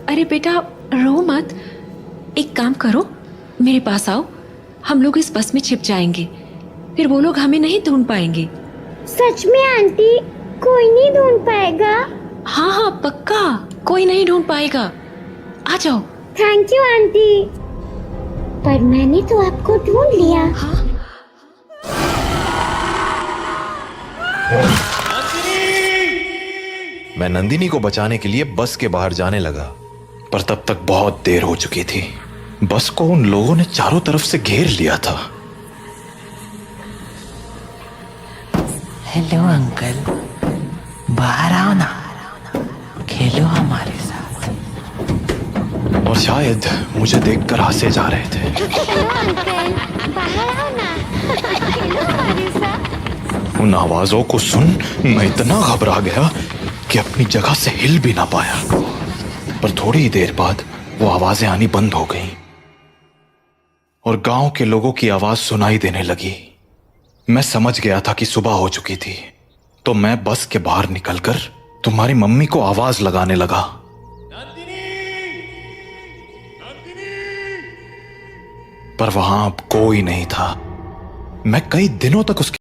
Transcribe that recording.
अरे बेटा रो मत, एक काम करो, मेरे पास आओ, हम लोग इस बस में छिप जाएंगे, फिर वो लोग हमें नहीं ढूंढ पाएंगे। सच में आंटी, कोई नहीं ढूंढ पाएगा? हाँ हाँ पक्का, कोई नहीं ढूंढ पाएगा, आ जाओ। थैंक यू आंटी, पर मैंने तो आपको ढूंढ लिया। हाँ? मैं नंदिनी को बचाने के लिए बस के बाहर जाने लगा, पर तब तक बहुत देर हो चुकी थी। बस को उन लोगों ने चारों तरफ से घेर लिया था। हेलो अंकल, बाहर आओ ना, खेलो हमारे साथ। और शायद मुझे देखकर हंसे जा रहे थे। हेलो अंकल, बाहर आओ ना, खेलो हमारे साथ। उन आवाजों को सुन मैं इतना घबरा गया कि अपनी जगह से हिल भी ना पाया। पर थोड़ी ही देर बाद वो आवाजें आनी बंद हो गईं और गांव के लोगों की आवाज सुनाई देने लगी। मैं समझ गया था कि सुबह हो चुकी थी, तो मैं बस के बाहर निकलकर तुम्हारी मम्मी को आवाज लगाने लगा। पर वहां अब कोई नहीं था। मैं कई दिनों तक उसकी